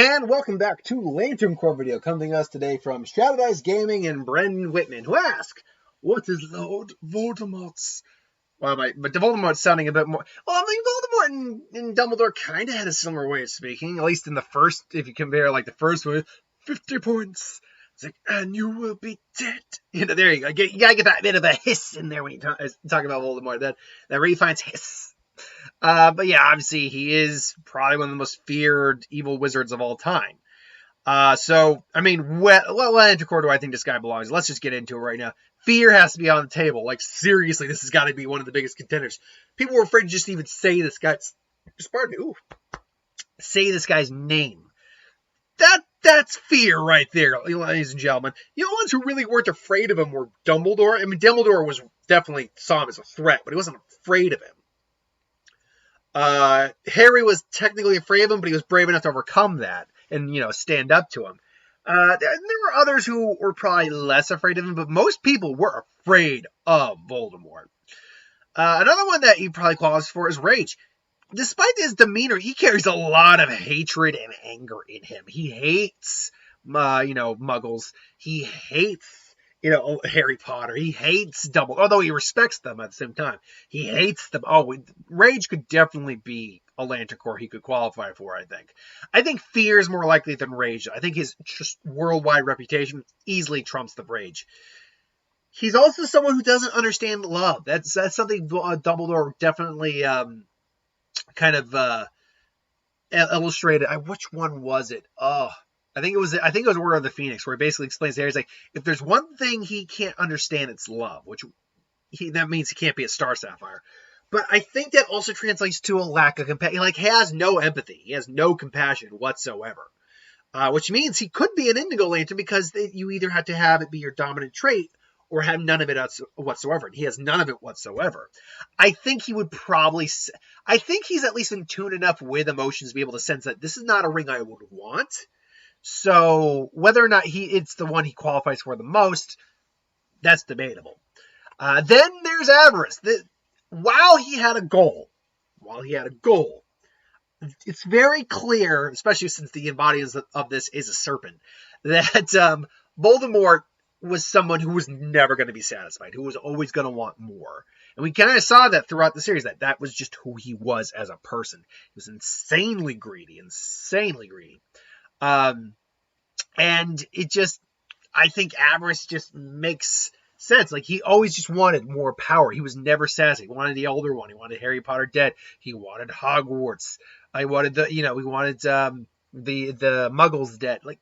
And welcome back to Lantern Corp video, coming to us today from Strategize Gaming and Brendan Whitman, who ask, what is Lord Voldemort's... Well, but the Voldemort's sounding a bit more... Well, I mean, Voldemort and Dumbledore kind of had a similar way of speaking, at least in the first, if you compare, like, the first one, 50 points. It's like, and you will be dead. You know, there you go. You gotta get that bit of a hiss in there when you talk about Voldemort. That refines hiss. But yeah, obviously he is probably one of the most feared evil wizards of all time. So, I mean, what Anticore do I think this guy belongs? Let's just get into it right now. Fear has to be on the table. Like, seriously, this has got to be one of the biggest contenders. People were afraid to just even say this guy's... Say this guy's name. That's fear right there, ladies and gentlemen. The only ones who really weren't afraid of him were Dumbledore. I mean, Dumbledore was definitely saw him as a threat, but he wasn't afraid of him. Harry was technically afraid of him, but he was brave enough to overcome that and, stand up to him. There were others who were probably less afraid of him, but most people were afraid of Voldemort. Another one that he probably qualifies for is Rage. Despite his demeanor, he carries a lot of hatred and anger in him. He hates, Muggles. He hates, Harry Potter. He hates Dumbledore, although he respects them at the same time. He hates them. Oh, Rage could definitely be a Lanticore he could qualify for, I think. I think Fear is more likely than Rage. I think his just worldwide reputation easily trumps the Rage. He's also someone who doesn't understand love. That's something Dumbledore definitely illustrated. Which one was it? I think it was Order of the Phoenix, where he basically explains there. He's like, if there's one thing he can't understand, it's love, that means he can't be a Star Sapphire. But I think that also translates to a lack of compassion. He has no empathy. He has no compassion whatsoever. Which means he could be an Indigo Lantern, because you either have to have it be your dominant trait or have none of it whatsoever. And he has none of it whatsoever. I think he would probably... I think he's at least in tune enough with emotions to be able to sense that this is not a ring I would want. So whether or not it's the one he qualifies for the most, that's debatable. Then there's Avarice. While he had a goal, it's very clear, especially since the embodiment of this is a serpent, that Voldemort was someone who was never going to be satisfied, who was always going to want more. And we kind of saw that throughout the series, that was just who he was as a person. He was insanely greedy. And it just, I think Avarice just makes sense. Like, he always just wanted more power. He was never satisfied. He wanted the Elder One. He wanted Harry Potter dead. He wanted Hogwarts. He wanted the Muggles dead. Like,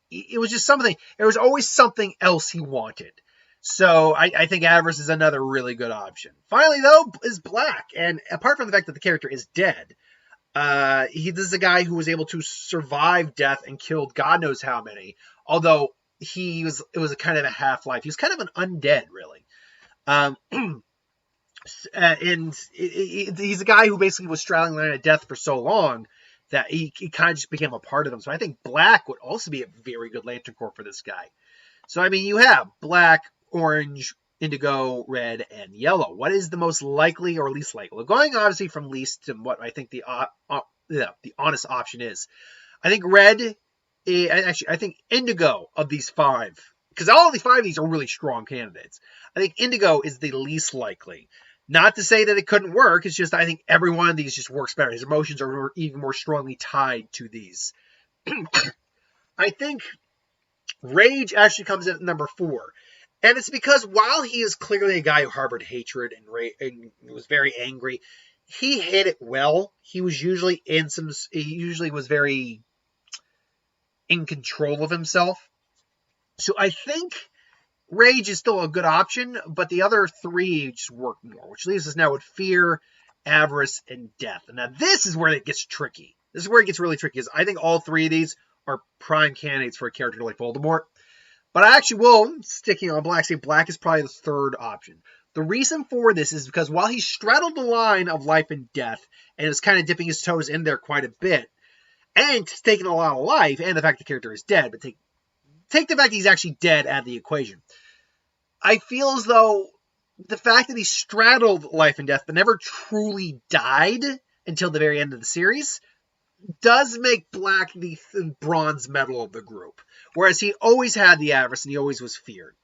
it was just something. There was always something else he wanted. So I think Avarice is another really good option. Finally, though, is Black. And apart from the fact that the character is dead, this is a guy who was able to survive death and killed God knows how many. Although it was a kind of a half-life. He was kind of an undead, really. And he's a guy who basically was straddling the line of death for so long that he kind of just became a part of them. So I think Black would also be a very good Lantern Corps for this guy. So, I mean, you have Black, Orange, Indigo, Red, and Yellow. What is the most likely or least likely? Well, going obviously from least to what I think the honest option is. I think Red, I think Indigo of these five, because all of these five of these are really strong candidates. I think Indigo is the least likely. Not to say that it couldn't work, it's just I think every one of these just works better. His emotions are even more strongly tied to these. I think Rage actually comes in at number 4. And it's because while he is clearly a guy who harbored hatred and was very angry, he hid it well. He was usually was very in control of himself. So I think Rage is still a good option, but the other 3 just work more, which leaves us now with Fear, Avarice, and Death. And now this is where it gets tricky. This is where it gets really tricky, is I think all 3 of these are prime candidates for a character like Voldemort. But I actually will, sticking on Black, say Black is probably the 3rd option. The reason for this is because while he straddled the line of life and death, and is kind of dipping his toes in there quite a bit, and taking a lot of life, and the fact the character is dead, but take the fact he's actually dead out of the equation. I feel as though the fact that he straddled life and death, but never truly died until the very end of the series, does make Black the bronze medal of the group, whereas he always had the avarice and he always was feared.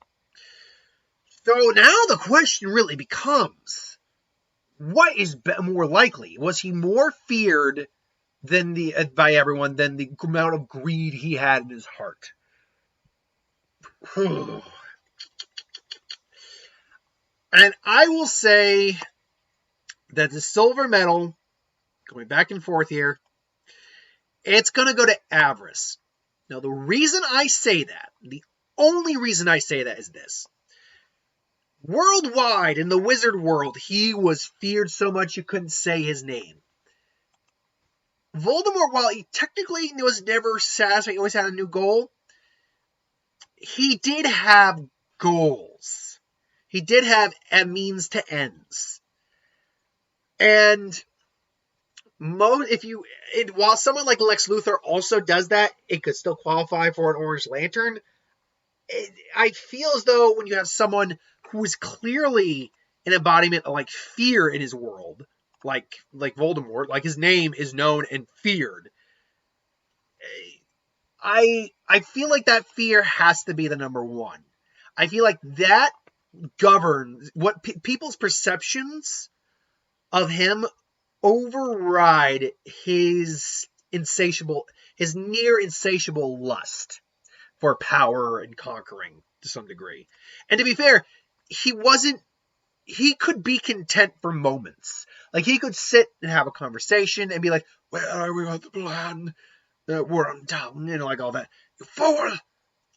So now the question really becomes, what is more likely? Was he more feared than by everyone than the amount of greed he had in his heart? And I will say that the silver medal, going back and forth here, it's going to go to avarice. Now, the reason I say that, the only reason I say that is this. Worldwide, in the wizard world, he was feared so much you couldn't say his name. Voldemort, while he technically was never satisfied, he always had a new goal, he did have goals. He did have a means to ends. And while someone like Lex Luthor also does that, it could still qualify for an Orange Lantern. I feel as though when you have someone who is clearly an embodiment of like fear in his world, like Voldemort, like his name is known and feared, I feel like that fear has to be the number one. I feel like that governs what people's perceptions of him override his near insatiable lust for power and conquering to some degree. And to be fair, he could be content for moments. Like, he could sit and have a conversation and be like, where are we on the plan? We're on town, like all that. You fool!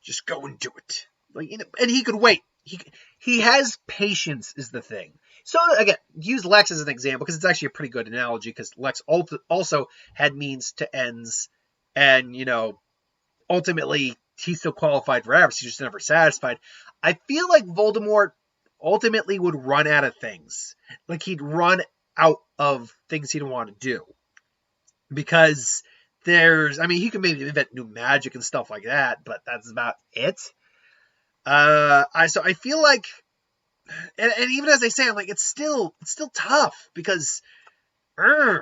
Just go and do it. And he could wait. He has patience is the thing. So, again, use Lex as an example because it's actually a pretty good analogy because Lex also had means to ends and, ultimately he still qualified for avarice. He's just never satisfied. I feel like Voldemort ultimately would run out of things. Like, he'd run out of things he'd want to do. Because he could maybe invent new magic and stuff like that, but that's about it. So I feel like, and even as I say, I'm like, it's still tough because, I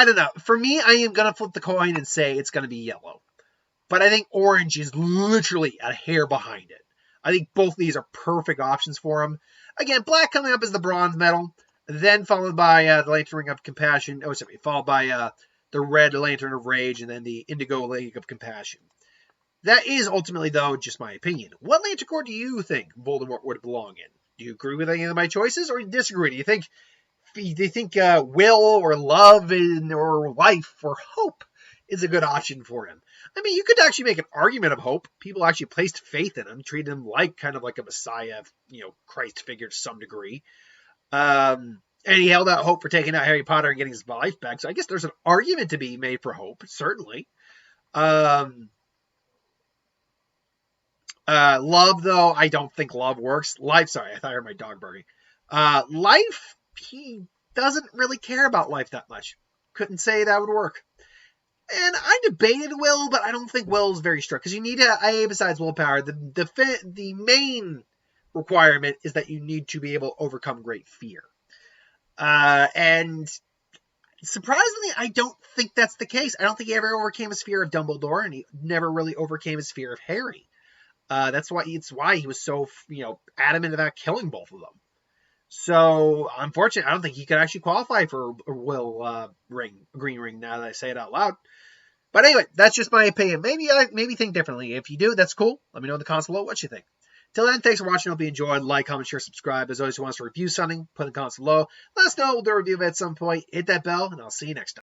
don't know. For me, I am going to flip the coin and say it's going to be yellow. But I think orange is literally a hair behind it. I think both of these are perfect options for him. Again, black coming up as the bronze medal, then followed by the Lantern Ring of Compassion. Followed by the red Lantern of Rage, and then the indigo Ring of Compassion. That is ultimately, though, just my opinion. What Lantern Corps do you think Voldemort would belong in? Do you agree with any of my choices, or do you disagree? Do you think will or love or life or hope is a good option for him? I mean, you could actually make an argument of hope. People actually placed faith in him, treated him kind of like a Messiah, Christ figure to some degree. And he held out hope for taking out Harry Potter and getting his life back. So I guess there's an argument to be made for hope, certainly. Love, though, I don't think love works. Life, sorry, I thought I heard my dog barking. Life, he doesn't really care about life that much. Couldn't say that would work. And I debated will, but I don't think will is very strict. Because you need besides willpower, the main requirement is that you need to be able to overcome great fear. And surprisingly, I don't think that's the case. I don't think he ever overcame his fear of Dumbledore, and he never really overcame his fear of Harry. That's why he was so, adamant about killing both of them. So, unfortunately, I don't think he could actually qualify for a will green ring now that I say it out loud. But anyway, that's just my opinion. Maybe think differently. If you do, that's cool. Let me know in the comments below what you think. Till then, thanks for watching. Hope you enjoyed. Like, comment, share, subscribe. As always, who wants to review something, put in the comments below. Let us know. We'll do a review of it at some point. Hit that bell, and I'll see you next time.